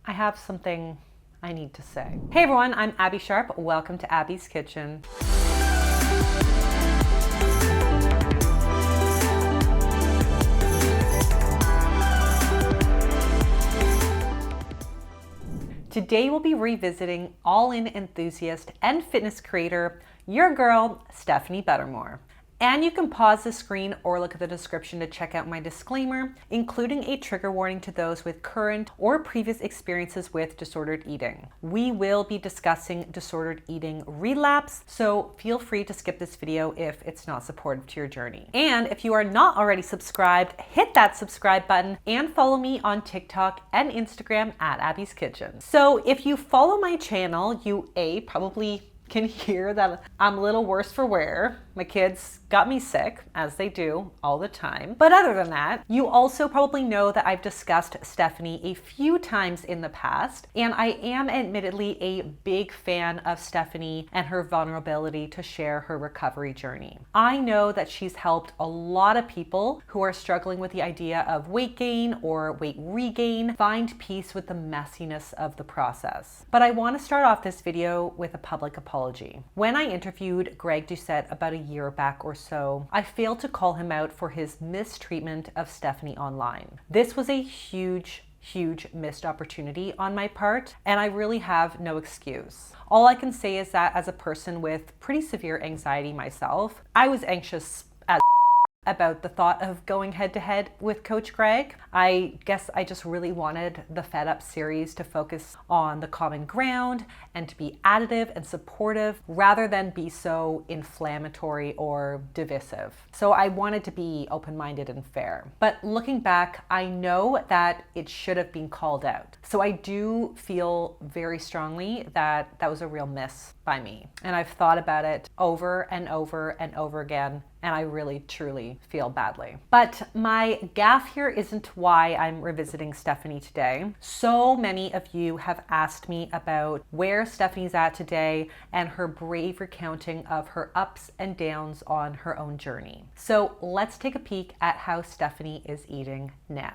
I have something I need to say. Hey everyone, I'm Abbey Sharp. Welcome to Abbey's Kitchen. Today we'll be revisiting all-in enthusiast and fitness creator, your girl, Stephanie Buttermore. And you can pause the screen or look at the description to check out my disclaimer, including a trigger warning to those with current or previous experiences with disordered eating. We will be discussing disordered eating relapse, so feel free to skip this video if it's not supportive to your journey. And if you are not already subscribed, hit that subscribe button and follow me on TikTok and Instagram at Abbey's Kitchen. So if you follow my channel, you probably can hear that I'm a little worse for wear. My kids got me sick, as they do all the time. But other than that, you also probably know that I've discussed Stephanie a few times in the past, and I am admittedly a big fan of Stephanie and her vulnerability to share her recovery journey. I know that she's helped a lot of people who are struggling with the idea of weight gain or weight regain find peace with the messiness of the process. But I want to start off this video with a public apology. When I interviewed Greg Doucette about a year back or so, I failed to call him out for his mistreatment of Stephanie online. This was a huge missed opportunity on my part, and I really have no excuse. All I can say is that as a person with pretty severe anxiety myself, I was anxious as about the thought of going head to head with Coach Greg. I guess I just really wanted the Fed Up series to focus on the common ground and to be additive and supportive rather than be so inflammatory or divisive. So I wanted to be open-minded and fair. But looking back, I know that it should have been called out. So I do feel very strongly that that was a real miss by me. And I've thought about it over and over and over again, and I really, truly feel badly. But my gaffe here isn't why I'm revisiting Stephanie today. So many of you have asked me about where Stephanie's at today and her brave recounting of her ups and downs on her own journey. So let's take a peek at how Stephanie is eating now.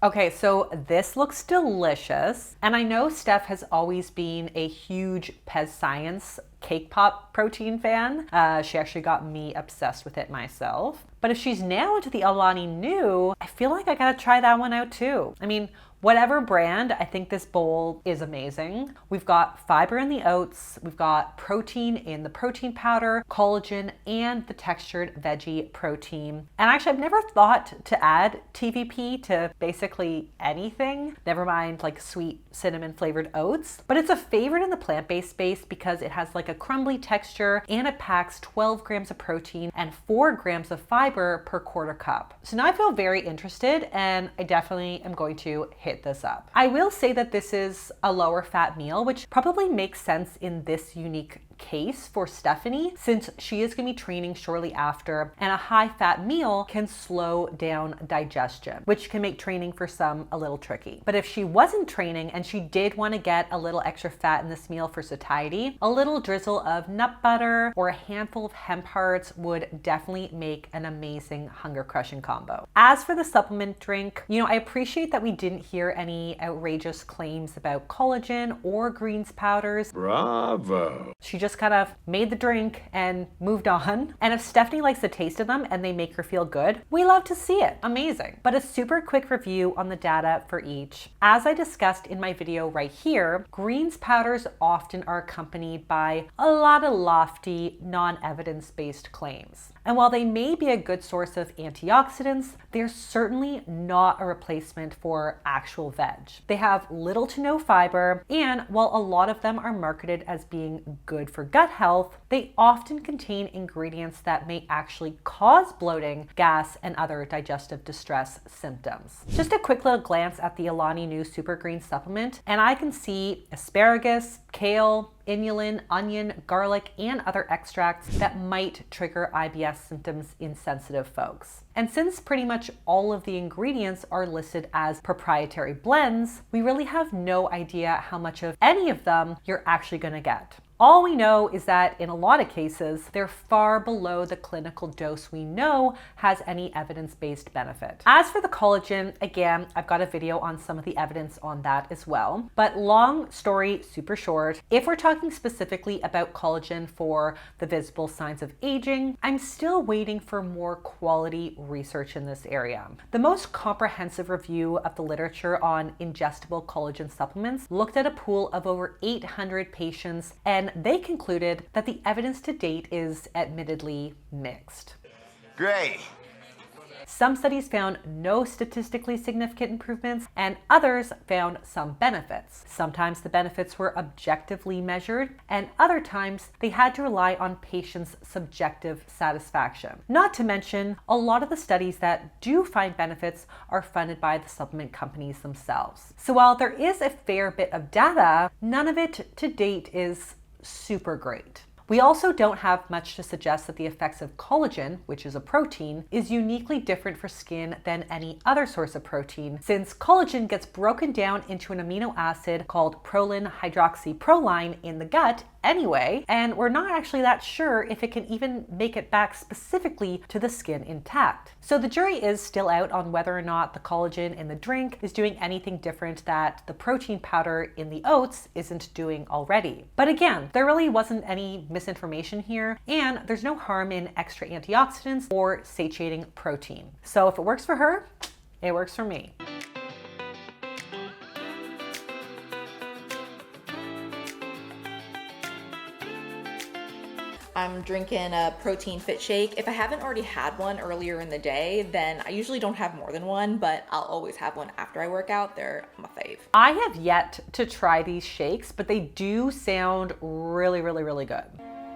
Okay, so this looks delicious. And I know Steph has always been a huge Pez Science cake pop protein fan. She actually got me obsessed with it myself. But if she's now into the Alani Nu, I feel like I gotta try that one out too. I mean, whatever brand, I think this bowl is amazing. We've got fiber in the oats, we've got protein in the protein powder, collagen, and the textured veggie protein. And actually, I've never thought to add TVP to basically anything, never mind like sweet cinnamon flavored oats. But it's a favorite in the plant-based space because it has like a crumbly texture and it packs 12 grams of protein and 4 grams of fiber per quarter cup. So now I feel very interested and I definitely am going to hit this up. I will say that this is a lower fat meal, which probably makes sense in this unique case for Stephanie, since she is going to be training shortly after, and a high fat meal can slow down digestion, which can make training for some a little tricky. But if she wasn't training and she did want to get a little extra fat in this meal for satiety, a little drizzle of nut butter or a handful of hemp hearts would definitely make an amazing hunger crushing combo. As for the supplement drink, I appreciate that we didn't hear any outrageous claims about collagen or greens powders. Bravo. She just kind of made the drink and moved on. And if Stephanie likes the taste of them and they make her feel good, we love to see it. Amazing. But a super quick review on the data for each. As I discussed in my video right here, greens powders often are accompanied by a lot of lofty, non-evidence-based claims. And while they may be a good source of antioxidants, they're certainly not a replacement for actual veg. They have little to no fiber, and while a lot of them are marketed as being good for gut health, they often contain ingredients that may actually cause bloating, gas, and other digestive distress symptoms. Just a quick little glance at the Alani Nu Super Green supplement, and I can see asparagus, kale, inulin, onion, garlic, and other extracts that might trigger IBS symptoms in sensitive folks. And since pretty much all of the ingredients are listed as proprietary blends, we really have no idea how much of any of them you're actually going to get. All we know is that in a lot of cases, they're far below the clinical dose we know has any evidence-based benefit. As for the collagen, again, I've got a video on some of the evidence on that as well. But long story, super short, if we're talking specifically about collagen for the visible signs of aging, I'm still waiting for more quality research in this area. The most comprehensive review of the literature on ingestible collagen supplements looked at a pool of over 800 patients, and they concluded that the evidence to date is admittedly mixed. Great. Some studies found no statistically significant improvements, and others found some benefits. Sometimes the benefits were objectively measured, and other times they had to rely on patients' subjective satisfaction. Not to mention, a lot of the studies that do find benefits are funded by the supplement companies themselves. So while there is a fair bit of data, none of it to date is super great. We also don't have much to suggest that the effects of collagen, which is a protein, is uniquely different for skin than any other source of protein, since collagen gets broken down into an amino acid called proline hydroxyproline in the gut anyway, and we're not actually that sure if it can even make it back specifically to the skin intact. So the jury is still out on whether or not the collagen in the drink is doing anything different that the protein powder in the oats isn't doing already. But again, there really wasn't any misinformation here, and there's no harm in extra antioxidants or satiating protein. So if it works for her, it works for me. I'm drinking a protein fit shake. If I haven't already had one earlier in the day, then I usually don't have more than one, but I'll always have one after I work out. They're my fave. I have yet to try these shakes, but they do sound really, really, really good.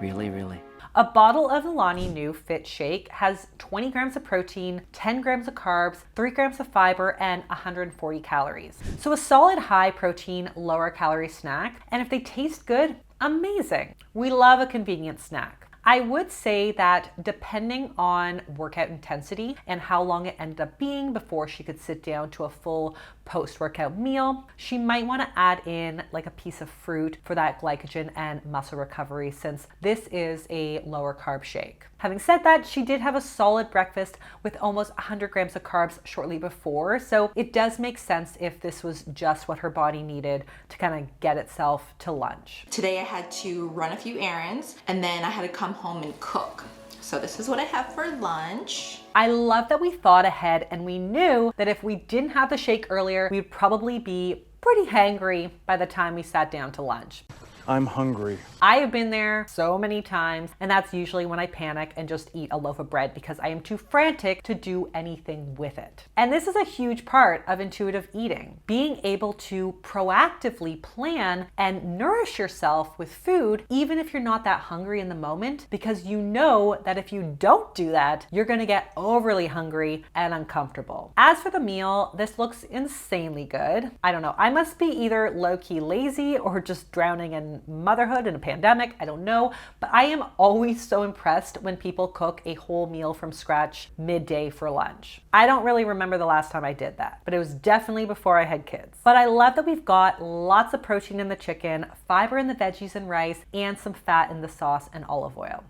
Really? A bottle of the Lonnie New Fit Shake has 20 grams of protein, 10 grams of carbs, 3 grams of fiber, and 140 calories. So a solid high protein, lower calorie snack, and if they taste good, amazing. We love a convenient snack. I would say that depending on workout intensity and how long it ended up being before she could sit down to a full post-workout meal, she might want to add in like a piece of fruit for that glycogen and muscle recovery, since this is a lower carb shake. Having said that, she did have a solid breakfast with almost 100 grams of carbs shortly before, so it does make sense if this was just what her body needed to kind of get itself to lunch. Today I had to run a few errands, and then I had to come home and cook. So this is what I have for lunch. I love that we thought ahead and we knew that if we didn't have the shake earlier, we'd probably be pretty hangry by the time we sat down to lunch. I'm hungry. I have been there so many times, and that's usually when I panic and just eat a loaf of bread because I am too frantic to do anything with it. And this is a huge part of intuitive eating. Being able to proactively plan and nourish yourself with food, even if you're not that hungry in the moment, because you know that if you don't do that, you're gonna get overly hungry and uncomfortable. As for the meal, this looks insanely good. I don't know, I must be either low-key lazy or just drowning in motherhood and a pandemic, I don't know, but I am always so impressed when people cook a whole meal from scratch midday for lunch. I don't really remember the last time I did that, but it was definitely before I had kids. But I love that we've got lots of protein in the chicken, fiber in the veggies and rice, and some fat in the sauce and olive oil.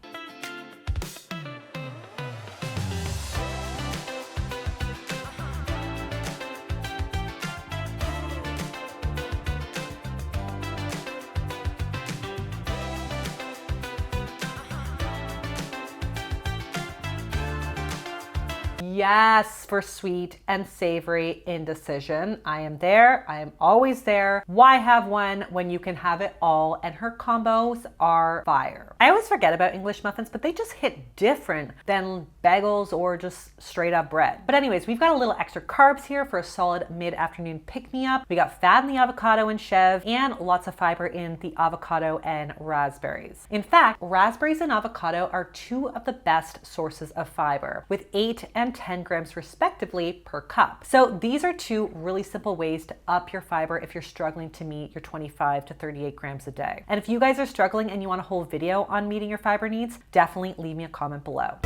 Yes, for sweet and savory indecision. I am there. I am always there. Why have one when you can have it all? And her combos are fire. I always forget about English muffins, but they just hit different than bagels or just straight up bread. But anyways, we've got a little extra carbs here for a solid mid-afternoon pick-me-up. We got fat in the avocado and chev, and lots of fiber in the avocado and raspberries. In fact, raspberries and avocado are two of the best sources of fiber, with 8 and 10 grams respectively per cup. So these are two really simple ways to up your fiber if you're struggling to meet your 25 to 38 grams a day. And if you guys are struggling and you want a whole video on meeting your fiber needs, definitely leave me a comment below.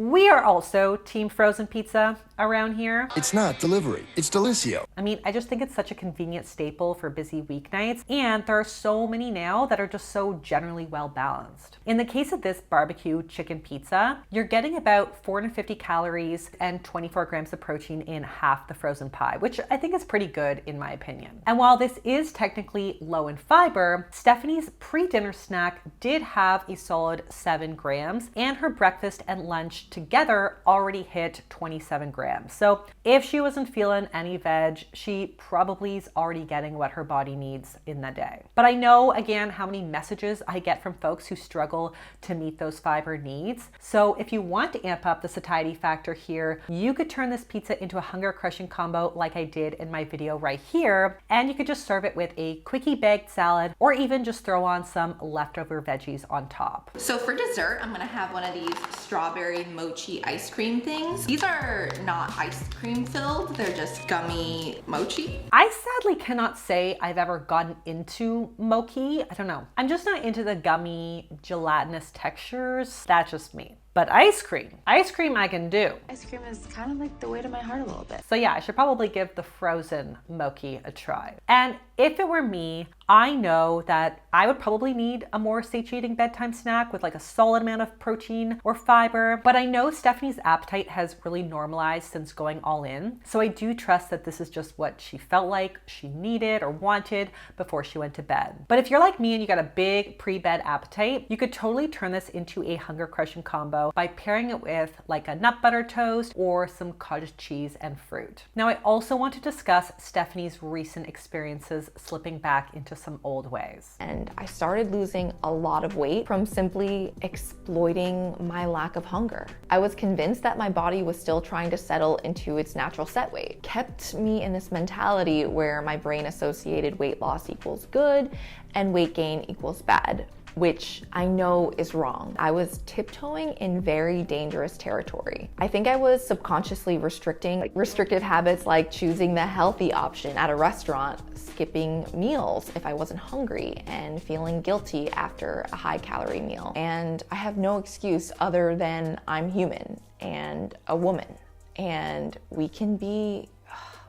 We are also team frozen pizza around here. It's not delivery, it's Delicio. I mean, I just think it's such a convenient staple for busy weeknights, and there are so many now that are just so generally well balanced. In the case of this barbecue chicken pizza, you're getting about 450 calories and 24 grams of protein in half the frozen pie, which I think is pretty good in my opinion. And while this is technically low in fiber, Stephanie's pre-dinner snack did have a solid 7 grams, and her breakfast and lunch together already hit 27 grams. So if she wasn't feeling any veg, she probably is already getting what her body needs in the day. But I know again how many messages I get from folks who struggle to meet those fiber needs. So if you want to amp up the satiety factor here, you could turn this pizza into a hunger crushing combo like I did in my video right here, and you could just serve it with a quickie baked salad or even just throw on some leftover veggies on top. So for dessert, I'm gonna have one of these strawberry mochi ice cream things. These are not ice cream filled, they're just gummy mochi. I sadly cannot say I've ever gotten into mochi. I don't know. I'm just not into the gummy gelatinous textures. That's just me. But ice cream I can do. Ice cream is kind of like the way to my heart a little bit. So yeah, I should probably give the frozen mochi a try. And if it were me, I know that I would probably need a more satiating bedtime snack with like a solid amount of protein or fiber, but I know Stephanie's appetite has really normalized since going all in. So I do trust that this is just what she felt like she needed or wanted before she went to bed. But if you're like me and you got a big pre-bed appetite, you could totally turn this into a hunger crushing combo by pairing it with like a nut butter toast or some cottage cheese and fruit. Now I also want to discuss Stephanie's recent experiences slipping back into some old ways. And I started losing a lot of weight from simply exploiting my lack of hunger. I was convinced that my body was still trying to settle into its natural set weight. Kept me in this mentality where my brain associated weight loss equals good and weight gain equals bad, which I know is wrong. I was tiptoeing in very dangerous territory. I think I was subconsciously restricting restrictive habits like choosing the healthy option at a restaurant, skipping meals if I wasn't hungry, and feeling guilty after a high calorie meal. And I have no excuse other than I'm human and a woman, and we can be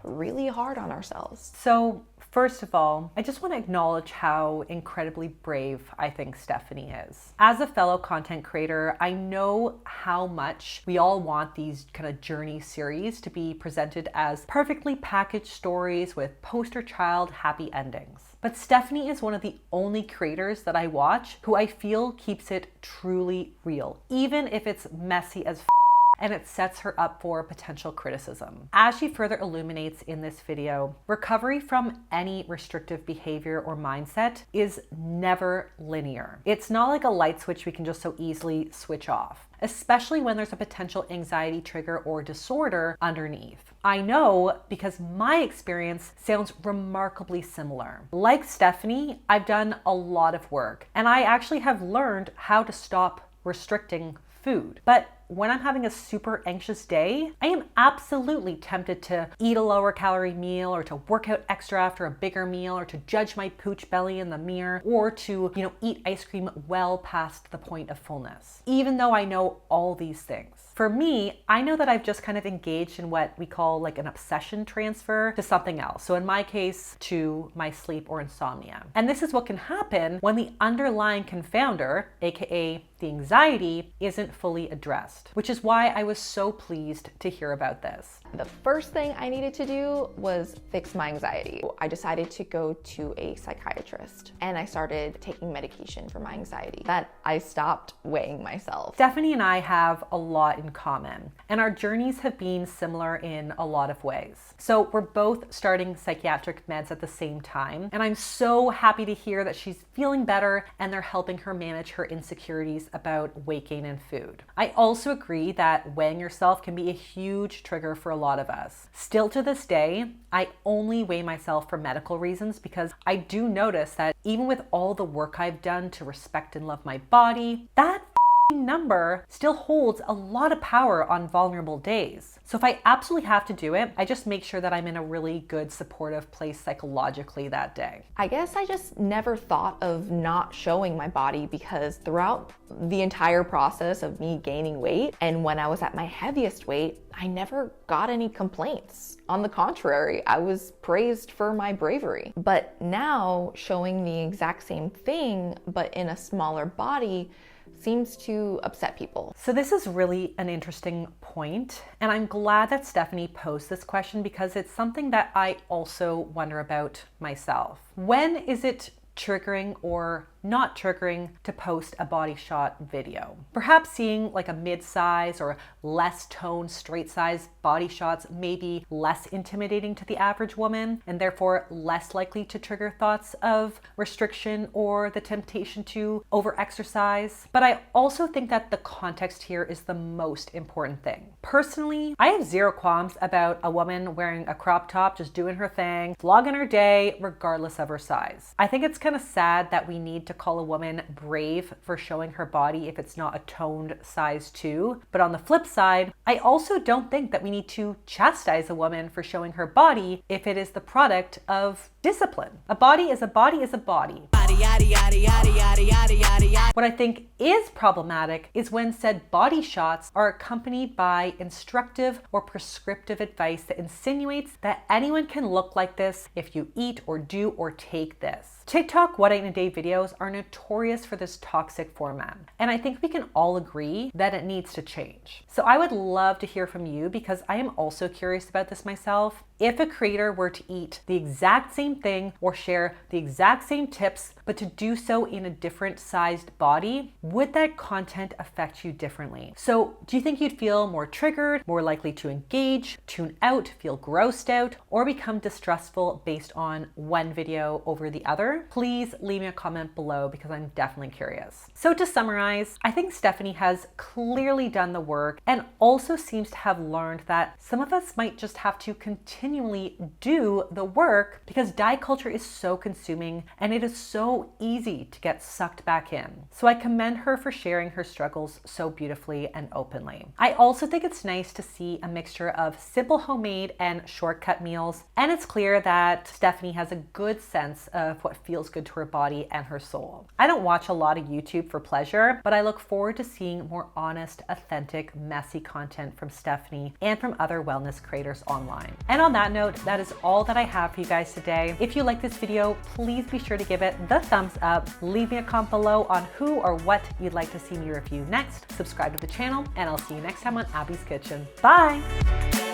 really hard on ourselves. So first of all, I just want to acknowledge how incredibly brave I think Stephanie is. As a fellow content creator, I know how much we all want these kind of journey series to be presented as perfectly packaged stories with poster child happy endings. But Stephanie is one of the only creators that I watch who I feel keeps it truly real, even if it's messy as and it sets her up for potential criticism. As she further illuminates in this video, recovery from any restrictive behavior or mindset is never linear. It's not like a light switch we can just so easily switch off, especially when there's a potential anxiety trigger or disorder underneath. I know because my experience sounds remarkably similar. Like Stephanie, I've done a lot of work, and I actually have learned how to stop restricting food. But when I'm having a super anxious day, I am absolutely tempted to eat a lower calorie meal or to work out extra after a bigger meal or to judge my pooch belly in the mirror or to, eat ice cream well past the point of fullness. Even though I know all these things. For me, I know that I've just kind of engaged in what we call like an obsession transfer to something else. So in my case, to my sleep or insomnia. And this is what can happen when the underlying confounder, aka the anxiety, isn't fully addressed, which is why I was so pleased to hear about this. The first thing I needed to do was fix my anxiety. I decided to go to a psychiatrist and I started taking medication for my anxiety. That I stopped weighing myself. Stephanie and I have a lot in common, and our journeys have been similar in a lot of ways. So we're both starting psychiatric meds at the same time, and I'm so happy to hear that she's feeling better and they're helping her manage her insecurities about weight gain and food. I also agree that weighing yourself can be a huge trigger for a lot of us. Still to this day, I only weigh myself for medical reasons because I do notice that even with all the work I've done to respect and love my body, that number still holds a lot of power on vulnerable days. So if I absolutely have to do it, I just make sure that I'm in a really good supportive place psychologically that day. I guess I just never thought of not showing my body because throughout the entire process of me gaining weight and when I was at my heaviest weight, I never got any complaints. On the contrary, I was praised for my bravery. But now showing the exact same thing, but in a smaller body, seems to upset people. So this is really an interesting point, and I'm glad that Stephanie posed this question because it's something that I also wonder about myself. When is it triggering or not triggering to post a body shot video? Perhaps seeing like a mid-size or less toned straight size body shots may be less intimidating to the average woman and therefore less likely to trigger thoughts of restriction or the temptation to over-exercise. But I also think that the context here is the most important thing. Personally, I have zero qualms about a woman wearing a crop top, just doing her thing, vlogging her day, regardless of her size. I think it's kind of sad that we need to call a woman brave for showing her body if it's not a toned size 2. But on the flip side, I also don't think that we need to chastise a woman for showing her body if it is the product of discipline. A body is a body is a body. What I think is problematic is when said body shots are accompanied by instructive or prescriptive advice that insinuates that anyone can look like this if you eat or do or take this. TikTok What I Eat in a Day videos are notorious for this toxic format, and I think we can all agree that it needs to change. So I would love to hear from you because I am also curious about this myself. If a creator were to eat the exact same thing or share the exact same tips, but to do so in a different sized body, would that content affect you differently? So do you think you'd feel more triggered, more likely to engage, tune out, feel grossed out, or become distrustful based on one video over the other? Please leave me a comment below because I'm definitely curious. So to summarize, I think Stephanie has clearly done the work and also seems to have learned that some of us might just have to continually do the work because diet culture is so consuming and it is so easy to get sucked back in. So I commend her for sharing her struggles so beautifully and openly. I also think it's nice to see a mixture of simple homemade and shortcut meals, and it's clear that Stephanie has a good sense of what feels good to her body and her soul. I don't watch a lot of YouTube for pleasure, but I look forward to seeing more honest, authentic, messy content from Stephanie and from other wellness creators online. And on that note, that is all that I have for you guys today. If you like this video, please be sure to give it the thumbs up. Leave me a comment below on who or what you'd like to see me review next. Subscribe to the channel, and I'll see you next time on Abby's Kitchen. Bye!